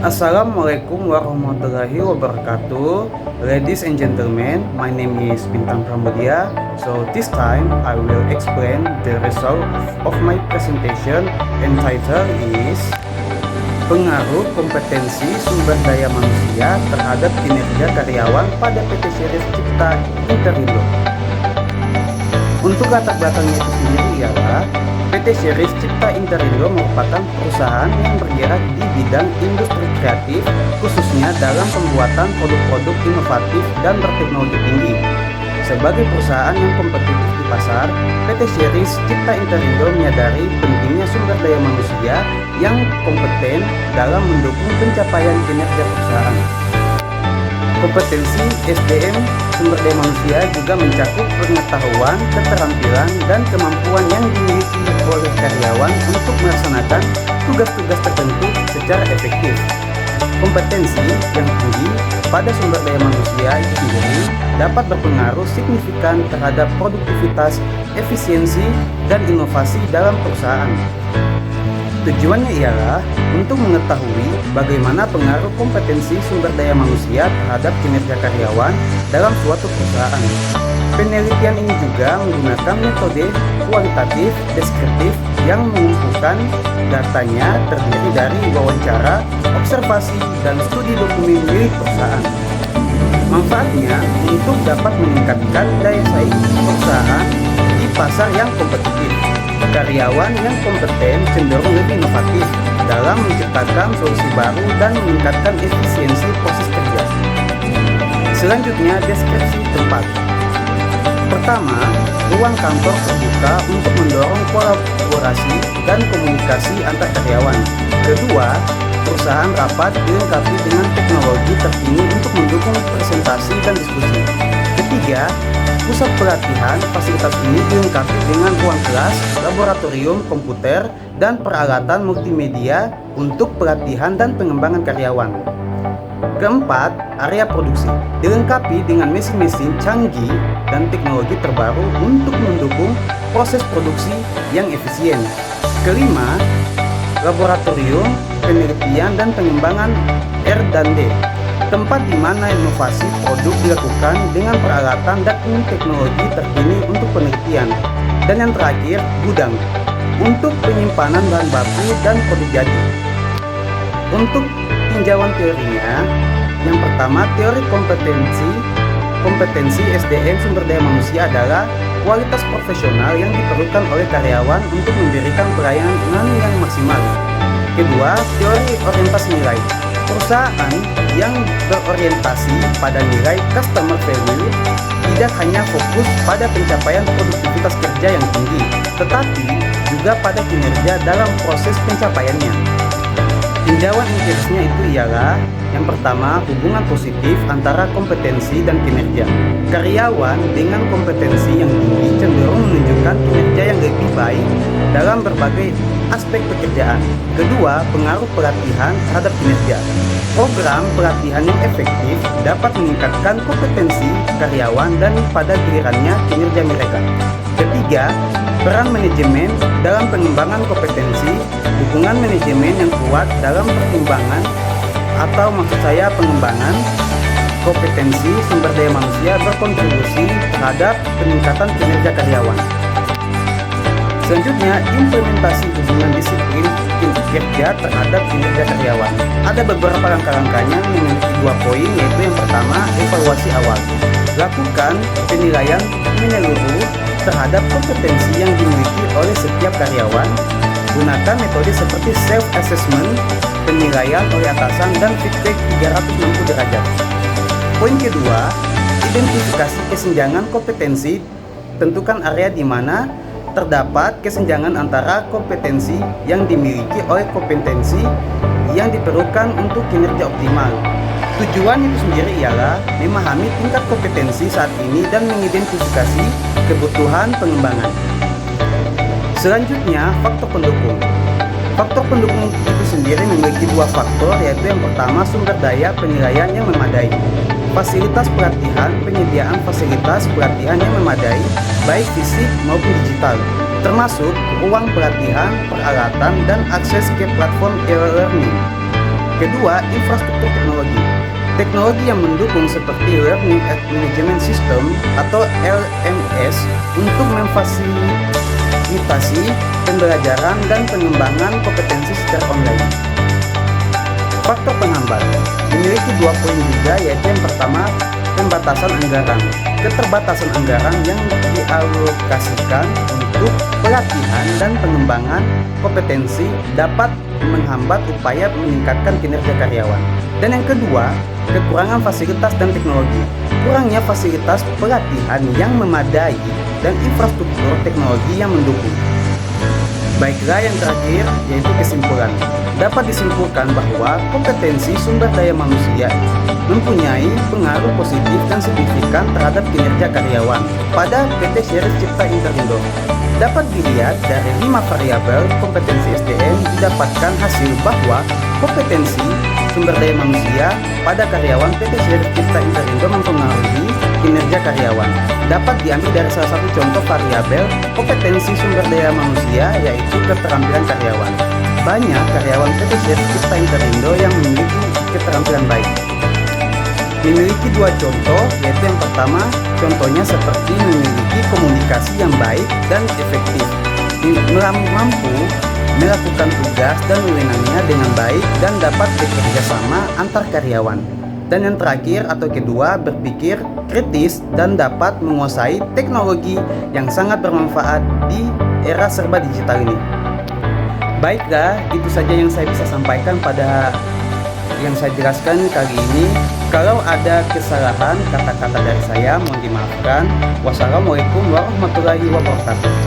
Assalamualaikum warahmatullahi wabarakatuh. Ladies and gentlemen, my name is Bintang Pramudia. So this time I will explain the result of my presentation entitled is Pengaruh kompetensi sumber daya manusia terhadap kinerja karyawan pada PT Series Cipta Interindo. Untuk latar belakangnya itu sendiri ialah PT Series Cipta Interindo merupakan perusahaan yang bergerak di bidang industri kreatif, khususnya dalam pembuatan produk-produk inovatif dan berteknologi tinggi. Sebagai perusahaan yang kompetitif di pasar, PT Series Cipta Interindo menyadari pentingnya sumber daya manusia yang kompeten dalam mendukung pencapaian kinerja perusahaan. Kompetensi SDM sumber daya manusia juga mencakup pengetahuan, keterampilan, dan kemampuan yang dimiliki oleh karyawan untuk melaksanakan tugas-tugas tertentu secara efektif. Kompetensi yang tinggi pada sumber daya manusia itu sendiri dapat berpengaruh signifikan terhadap produktivitas, efisiensi, dan inovasi dalam perusahaan. Tujuannya ialah untuk mengetahui bagaimana pengaruh kompetensi sumber daya manusia terhadap kinerja karyawan dalam suatu perusahaan. Penelitian ini juga menggunakan metode kualitatif deskriptif yang mengumpulkan datanya terdiri dari wawancara, observasi, dan studi dokumen milik perusahaan. Manfaatnya untuk dapat meningkatkan daya saing perusahaan di pasar yang kompetitif. Karyawan yang kompeten cenderung lebih inovatif dalam menciptakan solusi baru dan meningkatkan efisiensi proses kerja. Selanjutnya, deskripsi tempat. Pertama, ruang kantor terbuka untuk mendorong kolaborasi dan komunikasi antar karyawan. Kedua, perusahaan rapat dilengkapi dengan teknologi terkini untuk mendukung presentasi dan diskusi. Ketiga, pusat pelatihan. Fasilitas ini dilengkapi dengan ruang kelas, laboratorium komputer, dan peralatan multimedia untuk pelatihan dan pengembangan karyawan. Keempat, area produksi dilengkapi dengan mesin-mesin canggih dan teknologi terbaru untuk mendukung proses produksi yang efisien. Kelima, laboratorium penelitian dan pengembangan R&D, tempat di mana inovasi produk dilakukan dengan peralatan dan teknologi terkini untuk penelitian. Dan yang terakhir, gudang untuk penyimpanan bahan baku dan produk jadi. Untuk tinjauan teorinya, yang pertama, teori kompetensi SDM sumber daya manusia adalah kualitas profesional yang diperlukan oleh karyawan untuk memberikan pelayanan yang maksimal. Kedua, teori orientasi nilai. Perusahaan yang berorientasi pada nilai customer value tidak hanya fokus pada pencapaian produktivitas kerja yang tinggi, tetapi juga pada kinerja dalam proses pencapaiannya. Tinjauan empirisnya itu ialah yang pertama, hubungan positif antara kompetensi dan kinerja. Karyawan dengan kompetensi yang tinggi cenderung menunjukkan kinerja yang lebih baik dalam berbagai aspek pekerjaan. Kedua, pengaruh pelatihan terhadap kinerja. Program pelatihan yang efektif dapat meningkatkan kompetensi karyawan dan pada gilirannya kinerja mereka. Ketiga, peran manajemen dalam pengembangan kompetensi. Hubungan manajemen yang kuat dalam pertimbangan atau maksud saya pengembangan kompetensi sumber daya manusia berkontribusi terhadap peningkatan kinerja karyawan. Selanjutnya, implementasi hubungan disiplin kerja terhadap kinerja karyawan. Ada beberapa langkah-langkahnya memiliki 2 poin, yaitu yang pertama, evaluasi awal. Lakukan penilaian menyeluruh terhadap kompetensi yang dimiliki oleh setiap karyawan. Gunakan metode seperti self-assessment, penilaian oleh atasan, dan feedback 360 derajat. Poin kedua, identifikasi kesenjangan kompetensi. Tentukan area di mana terdapat kesenjangan antara kompetensi yang dimiliki oleh kompetensi yang diperlukan untuk kinerja optimal. Tujuan itu sendiri ialah memahami tingkat kompetensi saat ini dan mengidentifikasi kebutuhan pengembangan. Selanjutnya, faktor pendukung. Faktor pendukung itu sendiri memiliki 2 faktor, yaitu yang pertama, sumber daya penilaian yang memadai. Fasilitas pelatihan, penyediaan fasilitas pelatihan yang memadai, baik fisik maupun digital, termasuk ruang pelatihan, peralatan, dan akses ke platform e-learning. Kedua, infrastruktur teknologi. Teknologi yang mendukung seperti Learning and Management System atau LMS untuk memfasilitasi pembelajaran dan pengembangan kompetensi secara online. Faktor penghambat memiliki 2 poin juga, yaitu yang pertama, pembatasan anggaran. Keterbatasan anggaran yang dialokasikan untuk pelatihan dan pengembangan kompetensi dapat menghambat upaya meningkatkan kinerja karyawan. Dan yang kedua, kekurangan fasilitas dan teknologi. Kurangnya fasilitas pelatihan yang memadai dan infrastruktur teknologi yang mendukung. Baiklah, yang terakhir yaitu kesimpulan. Dapat disimpulkan bahwa kompetensi sumber daya manusia mempunyai pengaruh positif dan signifikan terhadap kinerja karyawan pada PT Series Cipta Interindo. Dapat dilihat dari 5 variabel kompetensi SDM didapatkan hasil bahwa kompetensi sumber daya manusia pada karyawan PT Series Cipta Interindo mempengaruhi kinerja karyawan. Dapat diambil dari salah satu contoh variabel kompetensi sumber daya manusia, yaitu keterampilan karyawan. Banyak karyawan PT Series Cipta Interindo yang memiliki keterampilan baik. Memiliki 2 contoh, yaitu yang pertama, contohnya seperti memiliki komunikasi yang baik dan efektif, mampu melakukan tugas dan wewenangnya dengan baik dan dapat bekerja sama antar karyawan. Dan yang terakhir atau kedua, berpikir kritis dan dapat menguasai teknologi yang sangat bermanfaat di era serba digital ini. Baiklah, itu saja yang saya bisa sampaikan pada yang saya jelaskan kali ini. Kalau ada kesalahan kata-kata dari saya, mohon dimaafkan. Wassalamualaikum warahmatullahi wabarakatuh.